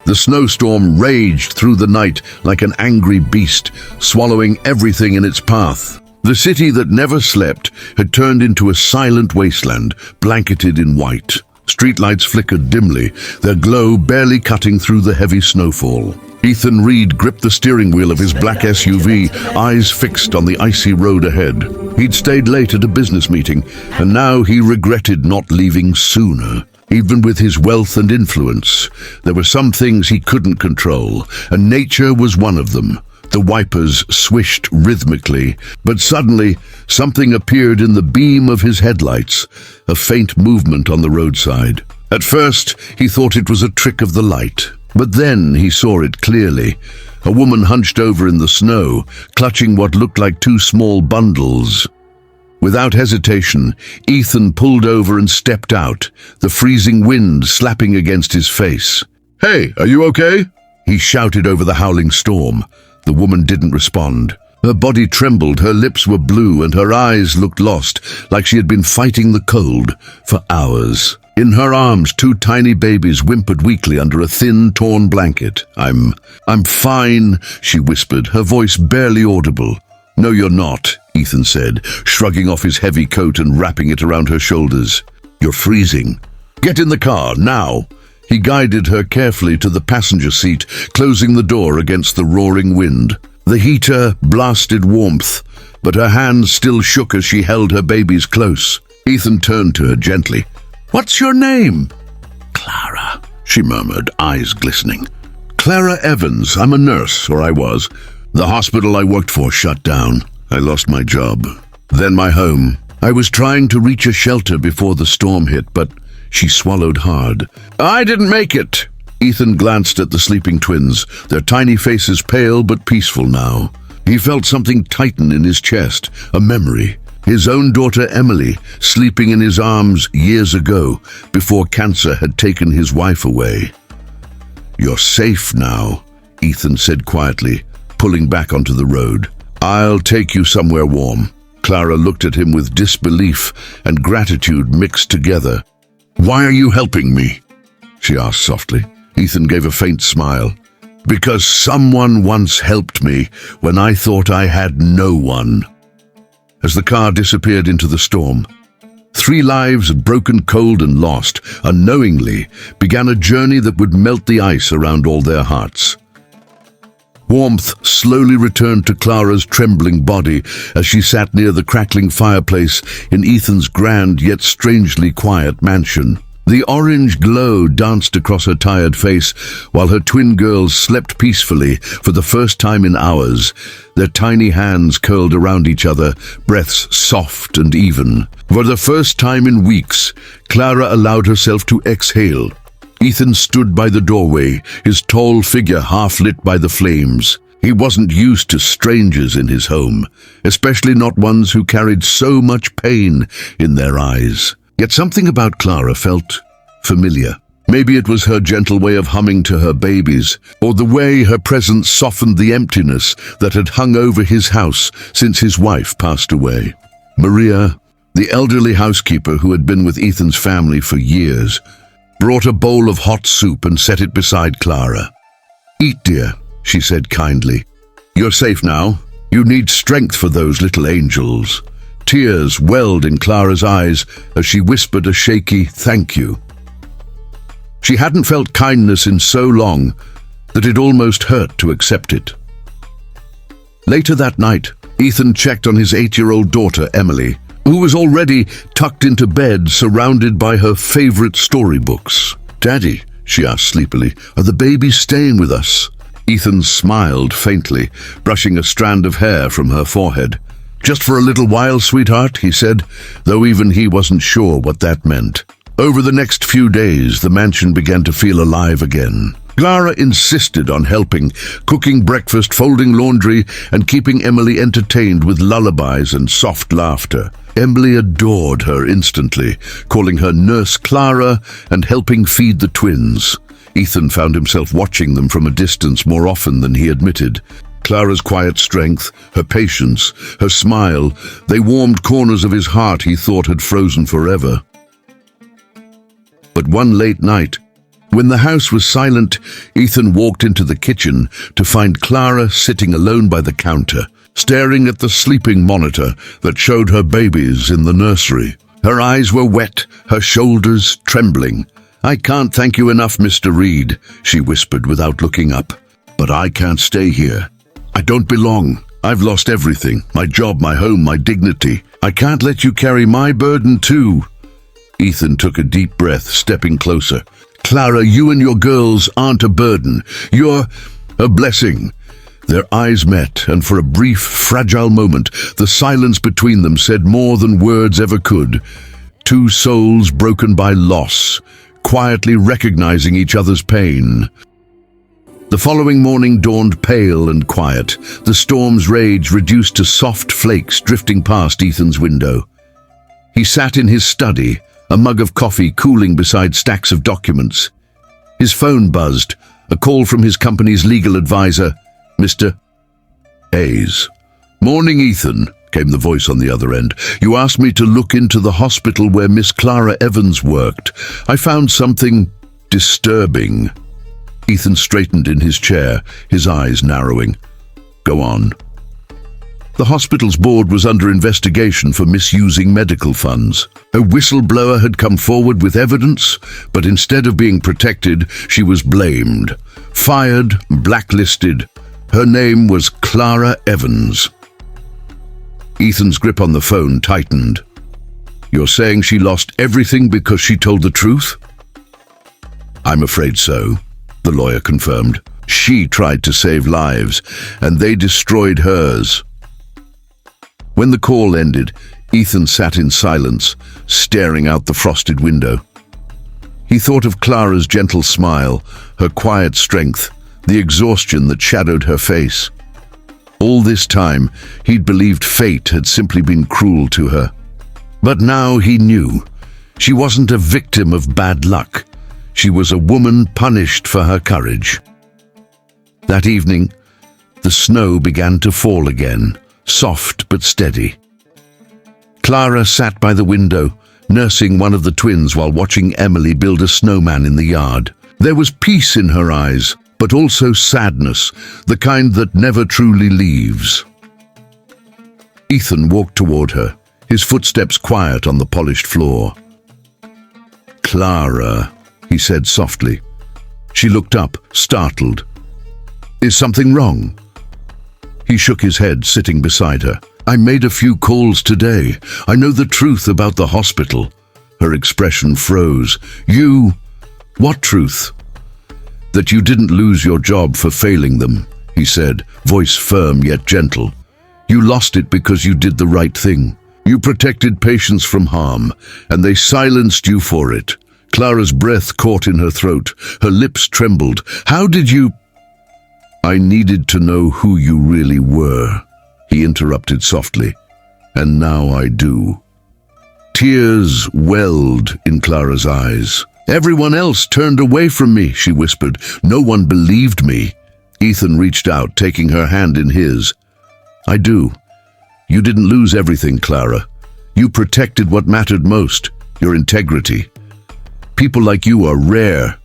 The snowstorm raged through the night like an angry beast, swallowing everything in its path. The city that never slept had turned into a silent wasteland, blanketed in white. Streetlights flickered dimly, their glow barely cutting through the heavy snowfall. Ethan Reed gripped the steering wheel of his black SUV, eyes fixed on the icy road ahead. He'd stayed late at a business meeting, and now he regretted not leaving sooner. Even with his wealth and influence, there were some things he couldn't control, and nature was one of them. The wipers swished rhythmically, but suddenly something appeared in the beam of his headlights, a faint movement on the roadside. At first, he thought it was a trick of the light, but then he saw it clearly. A woman hunched over in the snow, clutching what looked like two small bundles. Without hesitation, Ethan pulled over and stepped out, the freezing wind slapping against his face. "Hey, are you okay?" he shouted over the howling storm. The woman didn't respond. Her body trembled, her lips were blue, and her eyes looked lost, like she had been fighting the cold for hours. In her arms, two tiny babies whimpered weakly under a thin, torn blanket. I'm fine," she whispered, her voice barely audible. "No, you're not," Ethan said, shrugging off his heavy coat and wrapping it around her shoulders. "You're freezing. Get in the car, now." He guided her carefully to the passenger seat, closing the door against the roaring wind. The heater blasted warmth, but her hands still shook as she held her babies close. Ethan turned to her gently. "What's your name?" "Clara," she murmured, eyes glistening. "Clara Evans. I'm a nurse, or I was. The hospital I worked for shut down. I lost my job. Then my home. I was trying to reach a shelter before the storm hit, but..." She swallowed hard. "I didn't make it." Ethan glanced at the sleeping twins, their tiny faces pale but peaceful now. He felt something tighten in his chest, a memory. His own daughter Emily, sleeping in his arms years ago, before cancer had taken his wife away. "You're safe now," Ethan said quietly, pulling back onto the road. "I'll take you somewhere warm." Clara looked at him with disbelief and gratitude mixed together. "Why are you helping me?" she asked softly. Ethan gave a faint smile. "Because someone once helped me when I thought I had no one." As the car disappeared into the storm, 3 lives, broken, cold, and lost, unknowingly, began a journey that would melt the ice around all their hearts. Warmth slowly returned to Clara's trembling body as she sat near the crackling fireplace in Ethan's grand yet strangely quiet mansion. The orange glow danced across her tired face while her twin girls slept peacefully for the first time in hours, their tiny hands curled around each other, breaths soft and even. For the first time in weeks, Clara allowed herself to exhale. Ethan stood by the doorway, his tall figure half lit by the flames. He wasn't used to strangers in his home, especially not ones who carried so much pain in their eyes. Yet something about Clara felt familiar. Maybe it was her gentle way of humming to her babies, or the way her presence softened the emptiness that had hung over his house since his wife passed away. Maria, the elderly housekeeper who had been with Ethan's family for years, brought a bowl of hot soup and set it beside Clara. "Eat, dear," she said kindly. "You're safe now. You need strength for those little angels." Tears welled in Clara's eyes as she whispered a shaky thank you. She hadn't felt kindness in so long that it almost hurt to accept it. Later that night, Ethan checked on his 8-year-old daughter, Emily, who was already tucked into bed surrounded by her favorite storybooks. "Daddy," she asked sleepily, "are the babies staying with us?" Ethan smiled faintly, brushing a strand of hair from her forehead. "Just for a little while, sweetheart," he said, though even he wasn't sure what that meant. Over the next few days, the mansion began to feel alive again. Clara insisted on helping, cooking breakfast, folding laundry, and keeping Emily entertained with lullabies and soft laughter. Emily adored her instantly, calling her Nurse Clara and helping feed the twins. Ethan found himself watching them from a distance more often than he admitted. Clara's quiet strength, her patience, her smile, they warmed corners of his heart he thought had frozen forever. But one late night, When the house was silent, Ethan walked into the kitchen to find Clara sitting alone by the counter, staring at the sleeping monitor that showed her babies in the nursery. Her eyes were wet, her shoulders trembling. "I can't thank you enough, Mr. Reed," she whispered without looking up. "But I can't stay here. I don't belong. I've lost everything, my job, my home, my dignity. I can't let you carry my burden too." Ethan took a deep breath, stepping closer. "Clara, you and your girls aren't a burden. You're a blessing." Their eyes met, and for a brief, fragile moment, the silence between them said more than words ever could. Two souls broken by loss, quietly recognizing each other's pain. The following morning dawned pale and quiet, the storm's rage reduced to soft flakes drifting past Ethan's window. He sat in his study, a mug of coffee cooling beside stacks of documents. His phone buzzed, a call from his company's legal advisor, Mr. Hayes. "Morning, Ethan," came the voice on the other end. "You asked me to look into the hospital where Miss Clara Evans worked. I found something disturbing." Ethan straightened in his chair, his eyes narrowing. "Go on." The hospital's board was under investigation for misusing medical funds. A whistleblower had come forward with evidence, but instead of being protected, she was blamed, fired, blacklisted. Her name was Clara Evans. Ethan's grip on the phone tightened. "You're saying she lost everything because she told the truth?" "I'm afraid so," the lawyer confirmed. "She tried to save lives, and they destroyed hers." When the call ended, Ethan sat in silence, staring out the frosted window. He thought of Clara's gentle smile, her quiet strength, the exhaustion that shadowed her face. All this time, he'd believed fate had simply been cruel to her. But now he knew. She wasn't a victim of bad luck. She was a woman punished for her courage. That evening, the snow began to fall again, soft but steady. Clara sat by the window, nursing one of the twins while watching Emily build a snowman in the yard. There was peace in her eyes, but also sadness, the kind that never truly leaves. Ethan walked toward her, his footsteps quiet on the polished floor. "Clara," he said softly. She looked up, startled. "Is something wrong?" He shook his head, sitting beside her. "I made a few calls today. I know the truth about the hospital." Her expression froze. "You? What truth?" "That you didn't lose your job for failing them," he said, voice firm yet gentle. "You lost it because you did the right thing. You protected patients from harm, and they silenced you for it." Clara's breath caught in her throat. Her lips trembled. "How did you—" "I needed to know who you really were," he interrupted softly. "And now I do." Tears welled in Clara's eyes. "Everyone else turned away from me," she whispered. "No one believed me." Ethan reached out, taking her hand in his. "I do. You didn't lose everything, Clara. You protected what mattered most, your integrity. People like you are rare."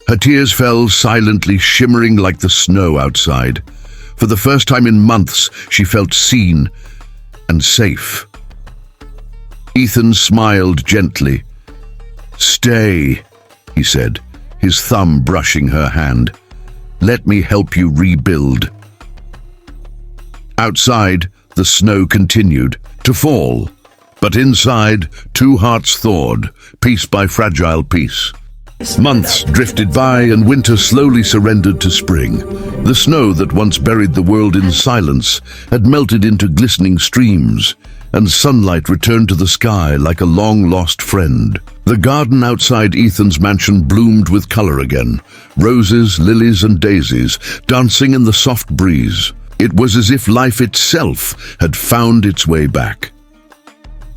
Her tears fell silently, shimmering like the snow outside. For the first time in months, she felt seen and safe. Ethan smiled gently. "Stay," he said, his thumb brushing her hand. "Let me help you rebuild." Outside, the snow continued to fall, but inside, two hearts thawed, piece by fragile piece. Months drifted by and winter slowly surrendered to spring. The snow that once buried the world in silence had melted into glistening streams, and sunlight returned to the sky like a long-lost friend. The garden outside Ethan's mansion bloomed with color again, roses, lilies, and daisies dancing in the soft breeze. It was as if life itself had found its way back.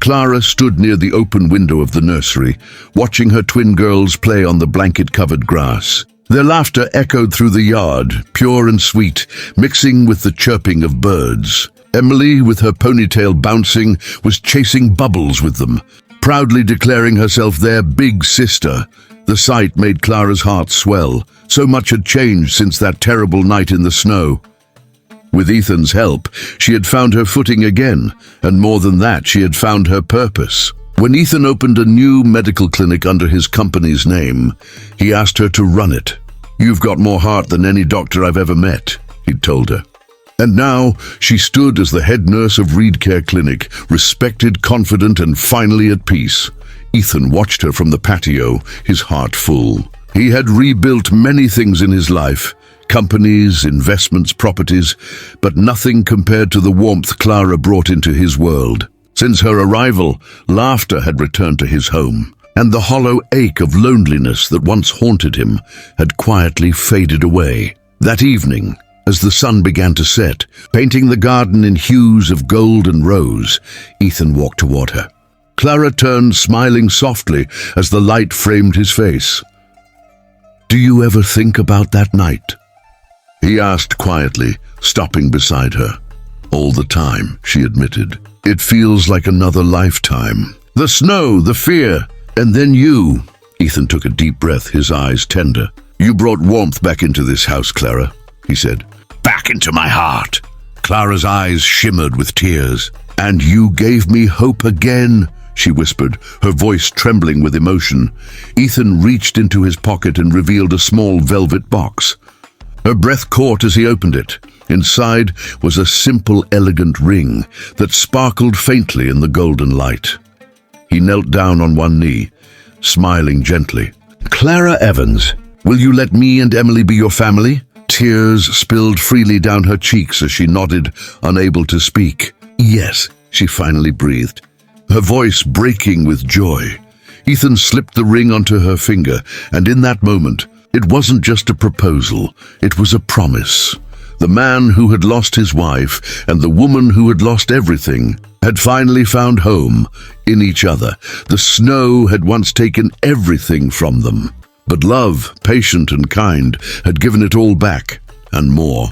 Clara stood near the open window of the nursery, watching her twin girls play on the blanket-covered grass. Their laughter echoed through the yard, pure and sweet, mixing with the chirping of birds. Emily, with her ponytail bouncing, was chasing bubbles with them, proudly declaring herself their big sister, The sight made Clara's heart swell. So much had changed since that terrible night in the snow. With Ethan's help, she had found her footing again, and more than that, she had found her purpose. When Ethan opened a new medical clinic under his company's name, he asked her to run it. "You've got more heart than any doctor I've ever met," he'd told her. And now she stood as the head nurse of Reed Care Clinic, respected, confident, and finally at peace. Ethan watched her from the patio, his heart full. He had rebuilt many things in his life, companies, investments, properties, but nothing compared to the warmth Clara brought into his world. Since her arrival, laughter had returned to his home, and the hollow ache of loneliness that once haunted him had quietly faded away. That evening, as the sun began to set, painting the garden in hues of gold and rose, Ethan walked toward her. Clara turned, smiling softly as the light framed his face. "Do you ever think about that night?" he asked quietly, stopping beside her. "All the time," she admitted. "It feels like another lifetime. The snow, the fear, and then you." Ethan took a deep breath, his eyes tender. "You brought warmth back into this house, Clara," he said. "Back into my heart." Clara's eyes shimmered with tears. "And you gave me hope again," she whispered, her voice trembling with emotion. Ethan reached into his pocket and revealed a small velvet box. Her breath caught as he opened it. Inside was a simple, elegant ring that sparkled faintly in the golden light. He knelt down on one knee, smiling gently. "Clara Evans, will you let me and Emily be your family?" Tears spilled freely down her cheeks as she nodded, unable to speak. "Yes," she finally breathed, her voice breaking with joy. Ethan slipped the ring onto her finger, and in that moment, it wasn't just a proposal, it was a promise. The man who had lost his wife and the woman who had lost everything had finally found home in each other. The snow had once taken everything from them, but love, patient and kind, had given it all back and more.